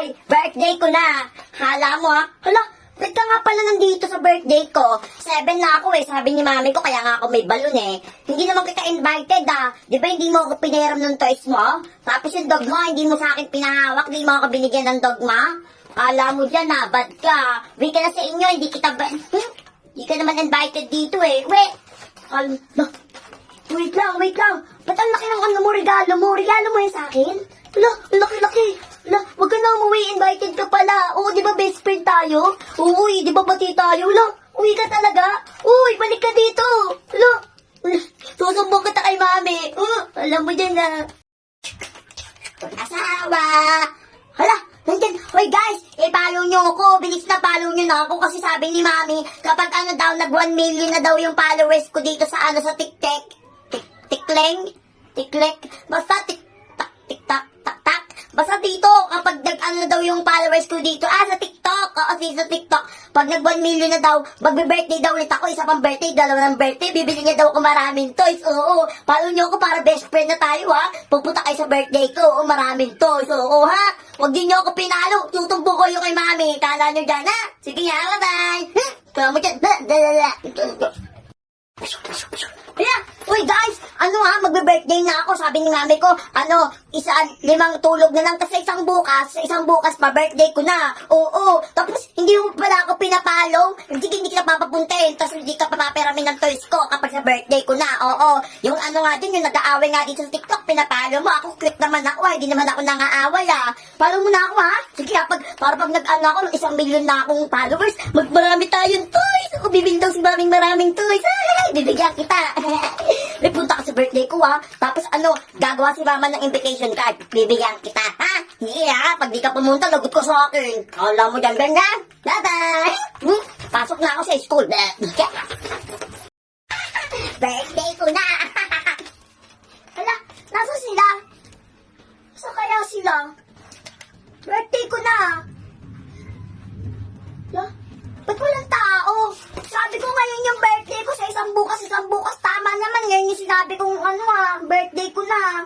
Ay, birthday ko na. Hala mo ha? Hala, ba't ka nga pala nandito sa birthday ko? 7 na ako eh, sabi ni mami ko, kaya nga ako may balon eh. Hindi naman kita invited ah. Di ba hindi mo ako pinahiram ng toys mo? Tapos yung dog mo, hindi mo sa akin pinahawak, hindi mo ako binigyan ng dog mo? Kala mo dyan ah, bad ka. Uwi ka na sa inyo, hindi kita ba... Hindi ka naman invited dito eh. Wait lang. Ba't ang laki ng ano mo, regalo mo? Regalo mo yan sa akin? Hala, ang laki-laki. Hala, wag ka na umuwi, invited ka pala. Oo, di ba best friend tayo? Uy, di ba bati tayo? Hala, uwi ka talaga? Uy, balik ka dito. Hala, susumbong kita kay mami. Alam mo dyan na. Asawa. Hala, nandyan. Hoy guys, i-follow nyo ako. Bilis na follow nyo na ako kasi sabi ni mami, kapag ano daw, nag 1 million na daw yung followers ko dito sa ano, sa TikTok. Tiklek. Basta tik-tak. Basta dito, kapag nag-ano daw yung followers ko dito, sa TikTok, kasi sa TikTok, pag nag 1 million na daw, magbe-birthday daw ulit ako, isa pang birthday, dalawa ng birthday, bibili niya daw ako maraming toys, oo, follow niyo ako para best friend na tayo, ha, pupunta kayo sa birthday ko, maraming toys, oo, ha, wag din niyo ako pinalo, tutumbong ko yung kay mami, kala niyo dyan, ha, sige nga, bye-bye, kala mo dyan, Ayan, uy guys, magbe-birthday na ako, sabi ni mami ko, 5 tulog na lang kasi isang bukas pa birthday ko na. Oo, tapos hindi mo pala ako pinapalo, hindi kita papapuntahin, tapos hindi ka papaperamin ng toys ko kapag sa birthday ko na. Oo, yung yung nag-aaway nga dito sa TikTok, pinapalo mo, ako click naman ako, hindi naman ako nangaaway Follow mo na ako ha, sige para pag ako, 1 million na akong followers, marami tayong toys, ako bibili daw si maraming toys, bibigyan kita. May punta ka sa birthday ko tapos gagawa si mama ng invitation card, bibigyan kita, ha? Hindi pag di ka pumunta, lagot ko sa akin. Kala mo dyan, Brenda? Bye-bye! Pasok na ako sa school. Birthday ko na! Hala, nasa sila? Saan kaya sila? Birthday ko na! Hala, ba't walang tao? Sabi ko ngayon yung birthday ko sa isang bukas. Tama naman ngayon yung sinabi kong birthday ko na.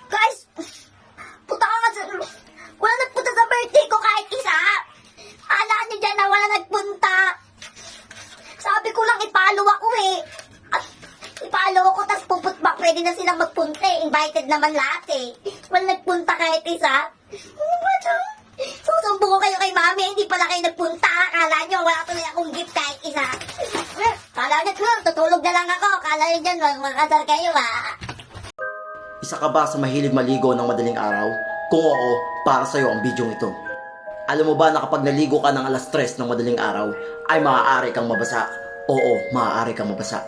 Guys, puta ka nga wala nagpunta sa birthday ko kahit isa. Alaan nyo dyan na wala nagpunta. Sabi ko lang ipalo ako eh. Ipalo ako tas puputbak. Pwede na silang magpunta eh. Invited naman lahat eh. Wala nagpunta kahit isa. Ano ba ito? Susumbong ko kayo kay mami. Hindi pala kayo nagpunta. Akala nyo wala tuloy akong gift kahit isa. Akala nyo tutulog na lang ako. Akala nyo dyan makasal kayo Isa ka ba sa mahilig maligo ng madaling araw? Kung oo, para sa'yo ang bidyong ito. Alam mo ba na kapag naligo ka ng 3:00 ng madaling araw, ay maaari kang mabasa? Oo, maaari kang mabasa.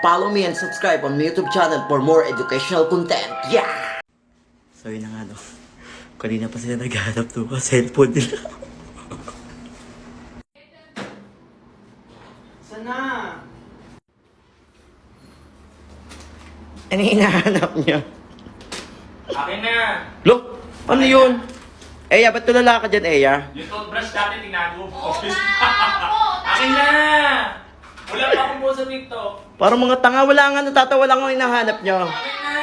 Follow me and subscribe on my YouTube channel for more educational content. Yeah! So yun na nga kanina pa sila naghahanap ng cellphone nila. Sana? Ano hinahanap niya? Akin na! Look! Ano yun? Eya, ba't tulala ka dyan, Eya? Yung toothbrush dati tinago ko. Akin na! Wala pa akong buo sa TikTok. Parang mga tanga, wala nga, natatawa lang ang hinahanap niyo. Akin na!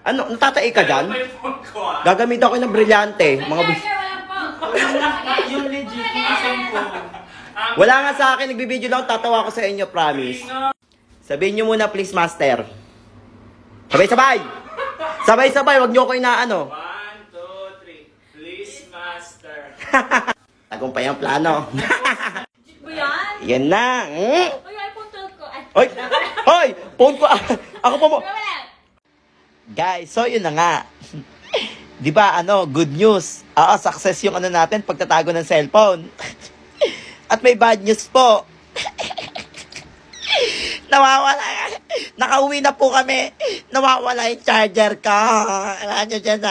Ano, natatai ka dyan? Ano pa yung phone ko Gagamitan ko ng brilyante. Mga Yung legit, yung cellphone. Wala nga sa akin, nagbibideo lang, tatawa ko sa inyo, promise. Sabihin nyo muna, please, master. Sabay-sabay! Sabay-sabay, wag nyo ko inaano. 1, 2, 3. Please, master. Tagumpay ang plano. Ba yan? Yan na. Uy, iPhone 12 ko. Ay, Hoy! Hoy! Phone ko. Ako pa mo. wala. Guys, so yun na nga. Di ba, good news. Success yung natin, pagtatago ng cellphone. At may bad news po. Nawawala. Nakauwi na po kami. Nawawala yung charger ko. Alam nyo dyan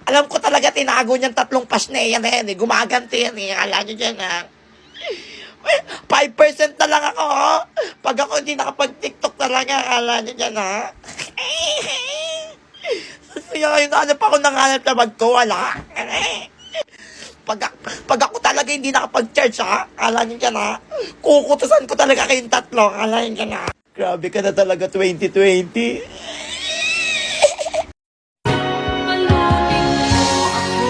Alam ko talaga tinago niyan 3 pass na yan Gumaganti yan Alam nyo dyan 5% na lang ako Pag ako hindi nakapag-TikTok talaga. Alam nyo dyan Kaya ngayon pa ako nanganap na magkawala. Pag ako talaga hindi nakapag-charge Alam nyo dyan kukutusan ko talaga kayong 3. Alam nyo dyan Grabe ka na talaga 2020. Malutin mo ako.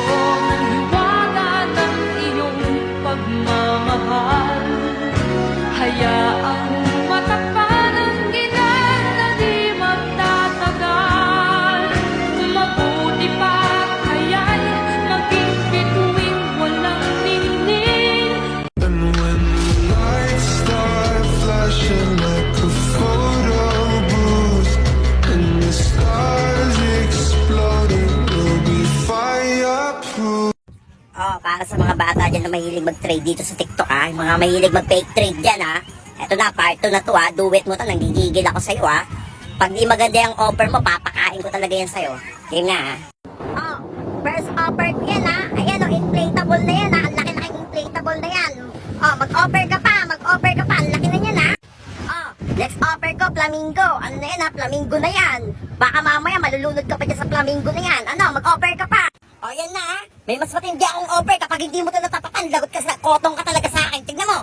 para sa mga bata dyan na mahilig mag-trade dito sa TikTok ha. Yung mga mahilig mag-fake trade dyan ha. Eto na, part 2 na to ha. Do it mo to, nanggigigil ako sa'yo ha. Pag di maganda yung offer mo, papakain ko talaga yan sa'yo. Game nga ha. Oh, first offer ko yan ha. Ayan o, inflatable na yan ha. Ang laki-laking inflatable na yan. Oh, mag-offer ka pa. Ang laki na yan ha. Oh, next offer ko, flamingo. Ano na yan ha, flamingo na yan. Baka mamaya malulunod ka pa dyan sa flamingo na yan. Ano, mag-offer ka pa. O yan na ha. May mas matindi akong offer kapag hindi mo ito natapatan. Lagot ka sa kotong ka talaga sa akin. Tignan mo.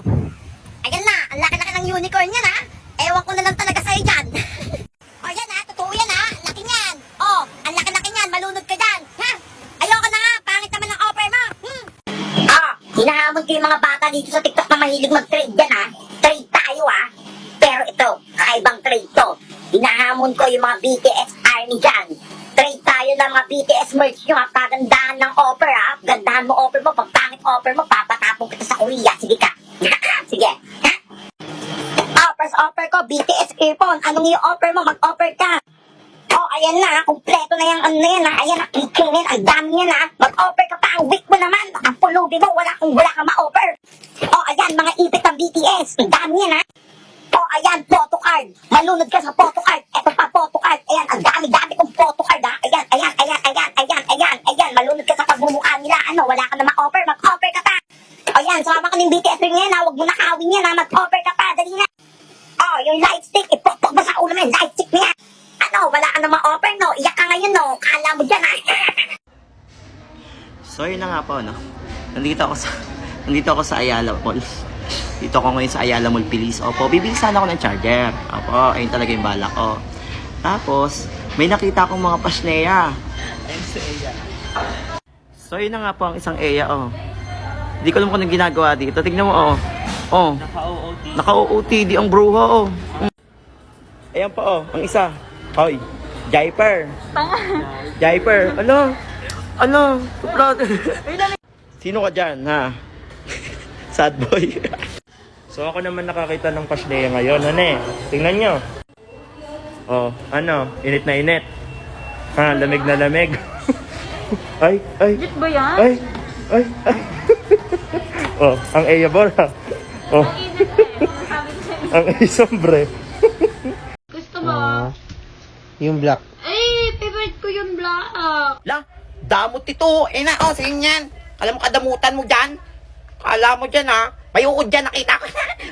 Ayan na. Ang laki-laki ng unicorn yan ha. Ewan ko na lang talaga sa'yo dyan. O yan ha. Totoo yan ha. Laki niyan. O, ang laki-laki niyan. Malunod ka dyan. Ha? Ayoko na nga. Pangit naman ang offer mo. Hinahamon ko yung mga bata dito sa TikTok na mahilig mag-trade yan ha. Trade tayo ha. Pero ito, kakaibang trade to. Hinahamon ko yung mga BTS army dyan. Trade tayo ng mga BTS merch nyo ha. Pagandahan ng offer ha. Gandahan mo offer mo. Pag pangit offer mo, papatapong kita sa Korea. Sige ka. Sige. Ha? First offer ko, BTS earphone. Anong yung offer mo? Mag-offer ka. Oh, ayan na. Kompleto na yung ano na yan ha. Ayan na. Kikinin. Ang dami yan ha. Mag-offer ka pa. Ang weak mo naman. Ang pulubi mo. Wala ka ma-offer. Oh, ayan. Mga ipit ng BTS. Ang dami yan ha. Oh, ayan. Photo card. Malunod ka sa photo card. Eto pa photo card. Ayan. Ang dami-dami kong photo card ha. Ayan. Malunod ka sa pagmumukha nila. Ano, wala ka na ma-offer. Mag-offer ka pa. O yan, sama ka ng BTS ring yan ha. Huwag mo nakawin yan ha. Mag-offer ka pa. Dali na. Oh, yung light stick. Ipokpok mo sa ulo mo yung light stick niya. Ano, wala ka na ma-offer no. Iyak ka ngayon no. Kala mo dyan ha. So yun na nga po, no? Nandito ako sa Ayala Mall. Dito ako ngayon sa Ayala Mall, Pilis. Opo, bibili sana ako ng charger. Opo, ayun talaga yung balak ko. Tapos, may nakita akong mga pasneya. Ayun sa Eya. So yun na nga po ang isang Eya, oh. Hindi ko alam kung anong ginagawa dito. Tignan mo, oh. Oh. Naka-OOTD ang bruha, oh. Ayan pa, oh. Ang isa. Hoy. Jaiper. Jaiper. Ano? Sino ka dyan, ha? Sad boy. So ako naman nakakita ng pasleya ngayon, tingnan nyo. Oh, init na init. Ha, lamig na lamig. ay. Legit ba yan? Ay. Oh, ang Eya Bora. Oh, Ang init eh. Sabi ko sa'yo. ang Eya Sombre. Gusto mo? Yung black. Ay, favorite ko yung black. La, damot ito. Eh na, oh, sa'yo yan. Alam mo, kadamutan mo dyan. Kala mo dyan, ha? May uod dyan, nakita ko.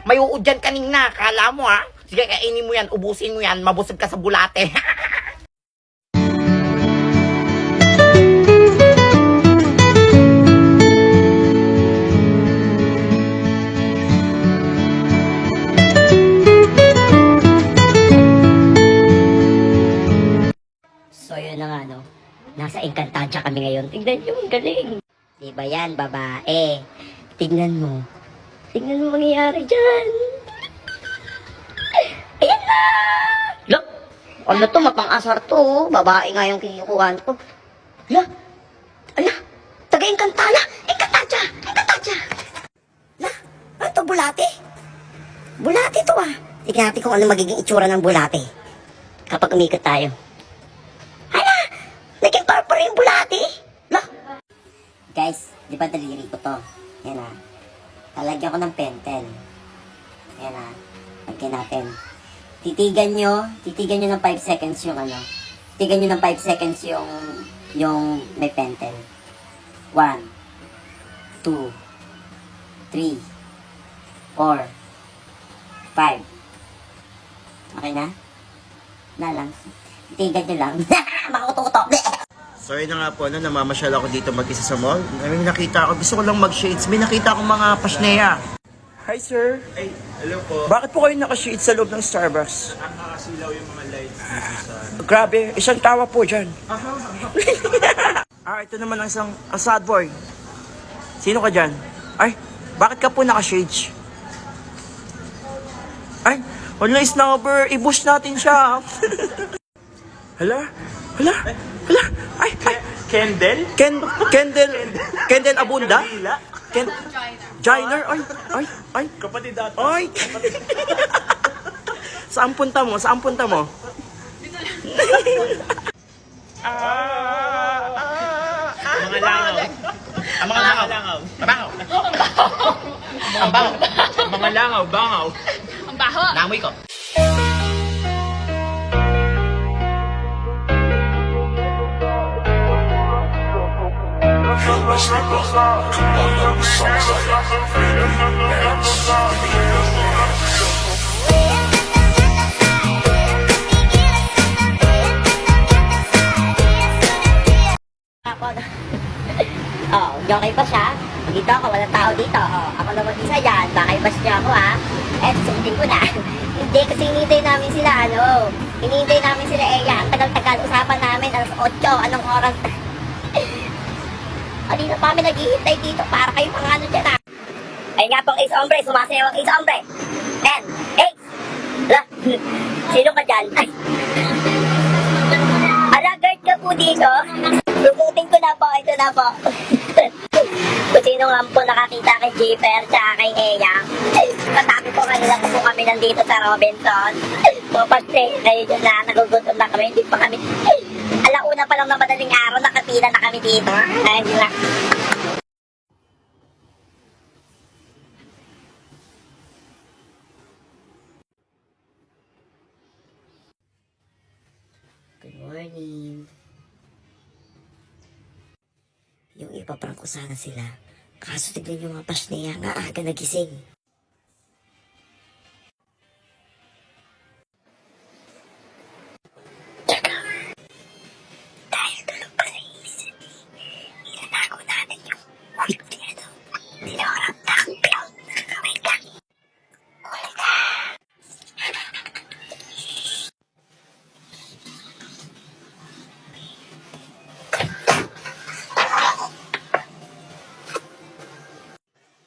May uod dyan kanina. Kala mo, ha? Sige, kainin mo yan, ubusin mo yan, mabusog ka sa bulate. So yun na nga no. Nasa Encantadia kami ngayon. Tignan nyo, ang galing. Diba yan, babae? Tignan mo. Tignan mo mangyayari dyan. Ayan na! Look! Ano to, mapang-asar to. Oh. Babae nga yung kinukuhan ko. Look! Ala! Taga-Encantadia! Encantadia! La! Ano to, bulate? Bulate to ah. Tignan natin kung ano magiging itsura ng bulate. Kapag umikot tayo. Naging purple yung bulati. Lah. Guys, di ba daliri ko to? Yan ha. Talagyan ko ng pentel. Yan ha. Lagyan natin. Titigan nyo ng 5 seconds yung ano. Titigan nyo ng 5 seconds yung may pentel. 1, 2, 3, 4, 5. Okay na? Na lang. Titigan nyo lang. Makututok. So yun na nga po, namamasyal ako dito mag-isa sa mall. May nakita ako, gusto ko lang mag-shades. May nakita akong mga pasneya. Hi sir. Ay, hello po. Bakit po kayo naka-shades sa loob ng Starbucks? Nakakasilaw yung mga lights dito sa... Grabe, isang tawa po dyan. Ito naman ang isang sad boy. Sino ka dyan? Ay, bakit ka po naka-shades? Ay, wala snubber, i-boost natin siya. Hala? Ay. Kendall? Kendall Abunda? Joiner? Ay. Kapatid dati. Ay. Saan punta mo? Mga langaw. Ang mga langaw. Bangaw. Ang bangaw. Mga langaw, bangaw. Ang baho. Naamoy ko. Ako na. Oh, okay pa siya. Dito ako, walang tao dito. Oh, ako naman isa dyan. Baka ibas niya ako ha. Eh, sundin ko na. Hindi, kasi hinihintay namin sila, hinihintay namin sila Eya. Ang tagal-tagal. Usapan namin, alas 8. Anong oras? Kanina pa kami naghihintay dito para kayo mga ano dyan ha. Ay nga pong ace hombre, sumasayaw ang ace hombre. 10, 8. Ala, sino ka dyan? Ay. Ala, guard ka po dito. Lukutin ko na po, ito na po. Kung sino nga po nakakita kay Jipper tsaka kay Eya. Katabi ko kanila po kami nandito sa Robinson. Pupag-play kayo dyan na, nagugutom na kami, hindi pa kami. Alauna pa lang na madaling araw, nakapila na kami dito. Ay, hindi na. Good morning. Yung iba parang kusana sila. Kaso tignan yung mga pasneya nga aga nagising. Tsaka, dahil tulog pa sa ilis, inanago namin yung wheat ano. Nilawarap na ang cloud na kakaway ka. Huli ka.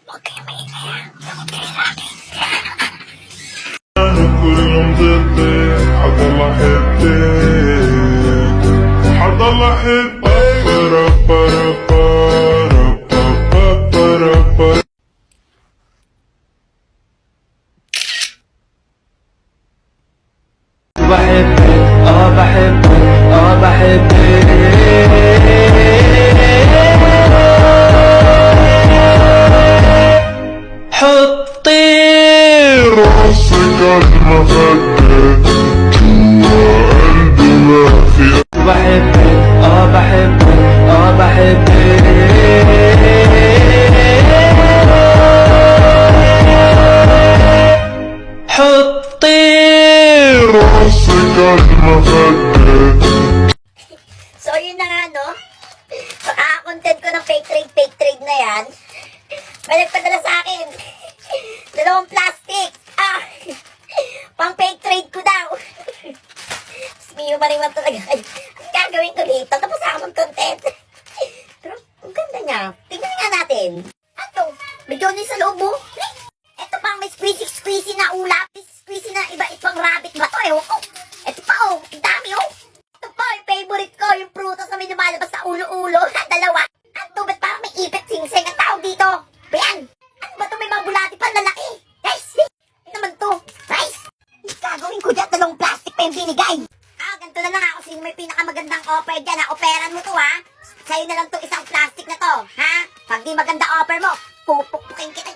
Huwag kayo maingay ha. Huwag kayo sa akin. كلهم ضدي حضل حدك حضل حدك برا برا برا برا برا بحبك بحبك بحبك حطي راسك عالمخدة جوا قلبي ما في بحبك بحبك حطي راسك عالمخدة So, yun na nga, no? Pagkaka-content ko ng fake trade na yan. May nagpadala sa akin. 2 plastic. Pang fake trade ko daw. Miyo mariwan talaga kayo. Ang gagawin ko dito, tapos ako ng content. Pero, ang ganda niya. Tingnan nga natin. Ano? May Johnny sa loob mo? Ito pang may squeezy na ulap. Squeezy na iba-ibang rabbit ba to? Ewan ko. Ito pa oh. Ang dami oh. Ito pa yung favorite ko. Yung prutas na may lumalabas sa ulo-ulo. Dalawa. Ano? Ba't parang may ipit singseng ang tawag dito? Bayan. Ano ba to? May mga bulati pa lalaki. Guys. Ano naman to? Guys. Gagawin ko dyan. 2 plastic pa yung binigay. Ganito na lang ako. Sino may pinakamagandang offer dyan ha? Operan mo to ha? Sa'yo na lang to 1 plastic na to. Ha? Pag di maganda offer mo, pupukpukin kita